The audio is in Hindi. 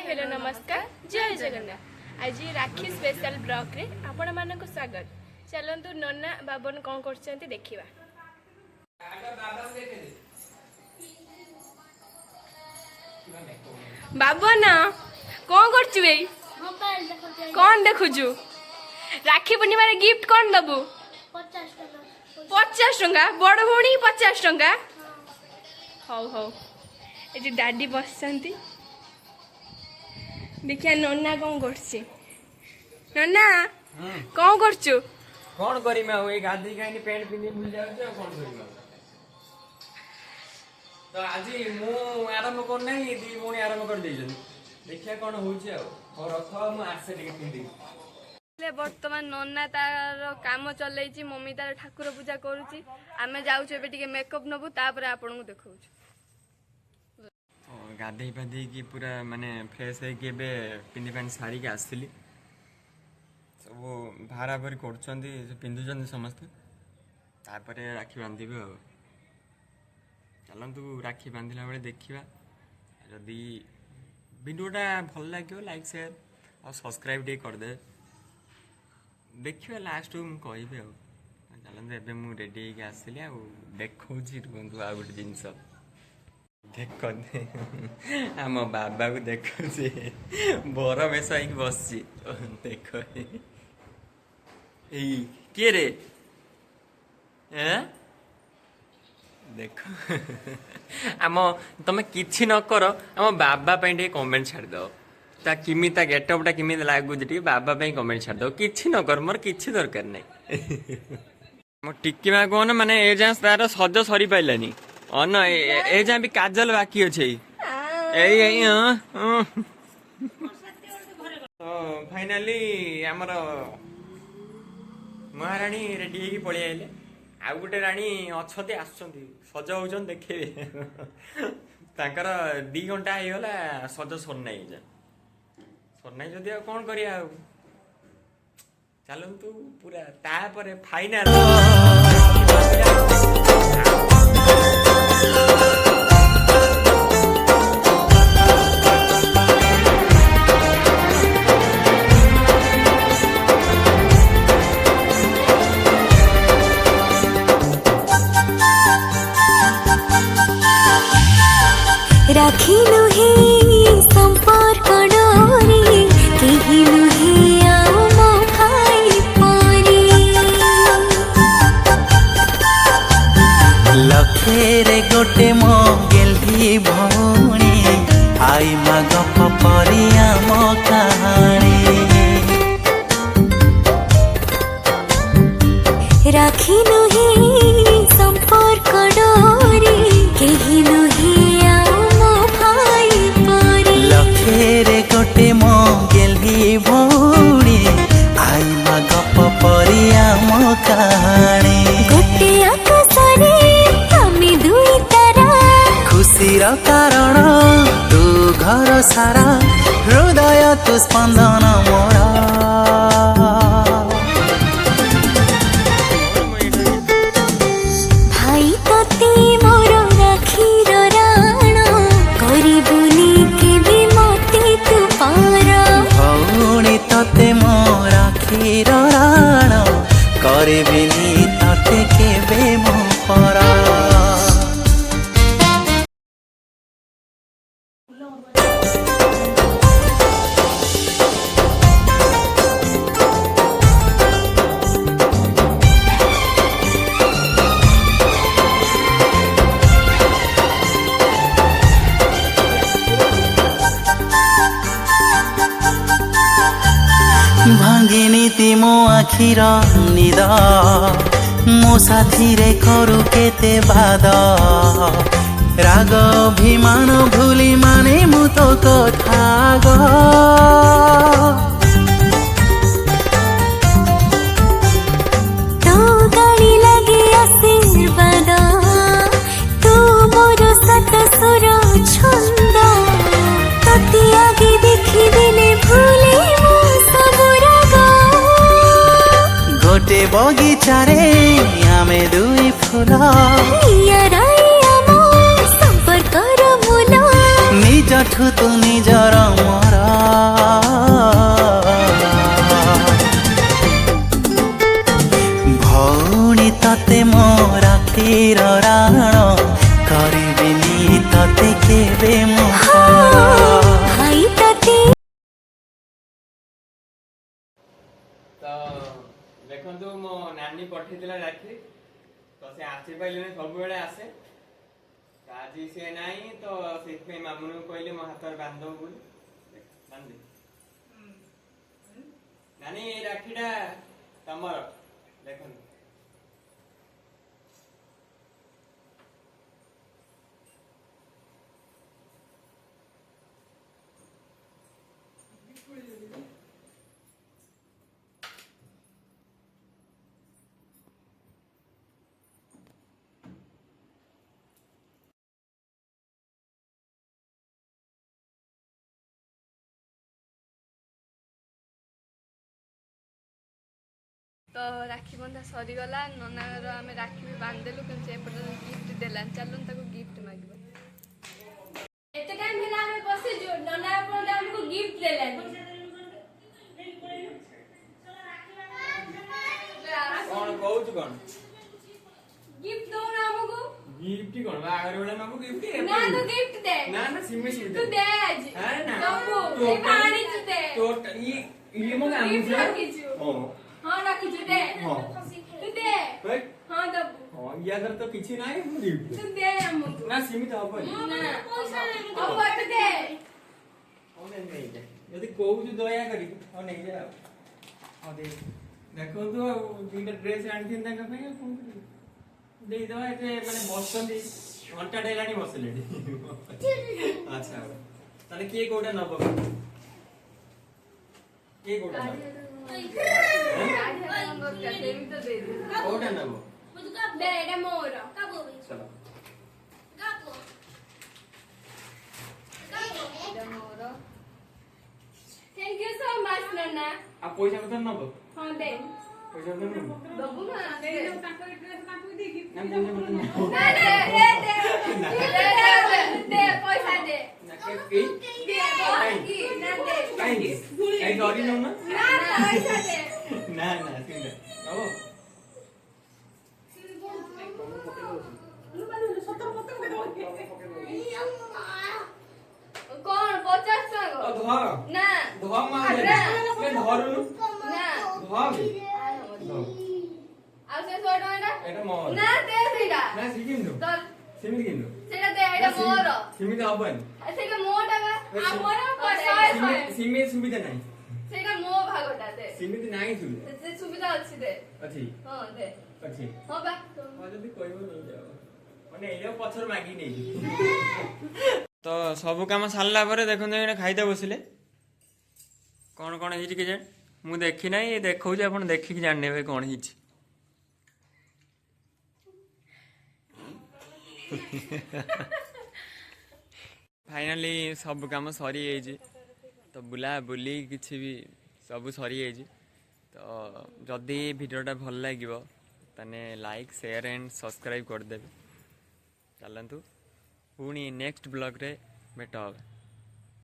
हेलो नमस्कार जय जगन्नाथ। आज राखी स्पेशल ब्लॉग रे आपण मानक स्वागत। चलंतु नन्ना बाबन कौन करछंती देखिबा। बाबन कौन करछु बे? कौन देखुछु? राखी पूर्णिमा रे गिफ्ट कौन दबु? 50 टंका। बड़ भौणी 50 टंका। हौ हौ ए दादी बसंती। देखिया नन्ना कौन करछि? नन्ना कौन करछु? कौन करी मैं ए गाधी कानी पैंट पिंदी भूल जाउ छ कौन करी मैं तो आज मु आरंभ कर नहीं दी भौणी आरंभ कर देजन। देखिया कौन होउछि और रथ मु आसे टिके पिंदी ले वर्तमान नन्ना तार काम चलैछि। मम्मी तार ठाकुर पूजा करूछि। आमे जाउछु एबे टिके मेकअप नबु तापर आपन को देखौछु। गाधे पाधे की पूरा माने फ्रेश है कि पिंधि पानी सारी के आसली सब भारा भरी कर पिंधुचंदी समस्ते तापर राखी बांधे। चलतु राखी बांधला बेले देखा जदि वीडियोटा भल लगे लाइक शेयर और सब्सक्राइब टे करदे। देखिए लास्ट मुझे चलते एवं मुझे रेडी होगी आसली देखा रुकु आ गोटे जिनस देख आम बाबा को देख बर बेस बस देख किए रे देख आम तुम कि न कर आम बाबा कमेंट छाड़ दो ता किमी ता गेटअपटा किमी लगुच बाबा कमेंट छाड़ दो। कि न कर मोर कि दरकार नहीं मो टिकी माँ कौन माने ए जा तार सज सरी पाइलानी अन ए जा भी काजल बाकी अच्छे फाइनाली आमर महाराणी रेडी होगी पलि आइले। आउ गोटे राणी अच्छे आसुँच सज हो देखे तांकर 2 घंटा होगला सज सरना सरना जदि कौन करिया चलतु पूरा तापर फाइनाल राखी नुहे संपर्क डोरी केही नुहे आओ मो भाई परी लखेरे गोटे मो गेल्ही भौणी आई माग परिया मो कहानी राखी नुहे संपर्क डोरी केही नुहे लखेरे गोटे मो गेल्ही भौणी आई माग परिया मो कहानी गोटे आकाशरे आमी दुई तारा खुशीर कारण तू घर सारा हृदय तू स्पंदन मोर भाई तते मोर राखीर राण करिबुनी केबे मते तू पार भौणी तते मो राखीर राण करिबिनी तते केबे मो पर भांगिनी ती मो आखिर निद मो साथी रे करू केते बाद राग अभिमान भूली माने मु तो कथा गो तो गाड़ी लगे आशीर्वाद तू मोर सत सुर छंद तते आगे देखी देले भूले मो सब राग गोटे बगीचा रे आमे दुई फूल संपर्क निजठु तू निजर मोर नानी पठेइला राखी तो से आसी पाइले सबुबेले आसे आज से नहीं तो से मामू कहले मो हाथ बांध बोली बांध नानी राखीटा तमर देख तो राखी बंधा सरीगला ननार आम राखी भी बांधदेलु कि गिफ्ट देलान चलुन ताको गिफ्ट मागिबा एते टाइम भेला हमें बसे जो नना अपन हमको गिफ्ट देलन कौन कहू कौन गिफ्ट दो ना हमको गिफ्ट कौन बाहर वाला नबो गिफ्ट ना तो गिफ्ट दे ना ना सिमे तू दे आज है ना दबो तो ए पानी तू दे तो ये मो काम गिफ्ट रखी छु हां हां रखी छु दे हां तू दे भाई हां दबो हां या कर तो किछि नाही गिफ्ट तू दे हमको ना सीमित हबो ना पैसा नहीं अब बात दे ओने नहीं जा यदि कहू दया करी और नहीं जा हां दे देखो तो दीटा ड्रेस आनी दिन तक पे कोन दे दो एते माने बसंदी घंटा डेलानी बसलेडी अच्छा ताले के कोडा नबो के कोडा कोडा नबो दे एटा मोर चलो थैंक यू सो मच नना आ पैसा कत नबो हां दे पैसा कत नबो दबु ना ना पैसा कत नबो ना दे पैसा दे ना के दे बाकी ना दे काई काई डरी न ना पैसा दे ना ना सिंदा नबो कौन 50 ओ टका धर ना धर मा के धरुनु ना धर ଆଉ ସେ 100 ଟଙ୍କା এটা মোর ନା ଦେ ସେଇଟା না সিকিন্দু ତ সিমিত কিন্দু ସେଇଟା ଦେ ଏଇଟା ମୋର সিমিত হবনি ସେଇଟା ମୋ ଟଙ୍କା ଆମର ପଇସା সিমিত সুবিধা নাই ସେଇଟା ମୋ ଭାଗଟା ଦେ সিমিত নাই সুবিধা ସେ ସୁବିଧା ଅଛି ଦେ ଅଛି ହଁ ଦେ ଅଛି ହଁ ବା ଯଦି କହିବ ନେଇ ଯାଅ ମାନେ ଏଇଟା ପଛର ମାଗି ନେଇ ତ ସବୁ କାମ ସାରିଲା ପରେ ଦେଖନ୍ତୁ ଏଇଟା ଖାଇତେ ବସିଲେ କ'ଣ କ'ଣ ହେଇଛି କେଜାଣି ମୁଁ ଦେଖି ନାହିଁ ଦେଖଉଛି ଆପଣ ଦେଖିକି ଜାଣିନେବେ କ'ଣ ହେଇଛି फाइनाली सब काम सरी तो बुला बुली किसी भी सब सरी तो जदि भिडियोटा भल लगे ताने लाइक शेयर एंड सब्सक्राइब करदे चलतु पुणी नेक्स्ट ब्लॉग रे भेट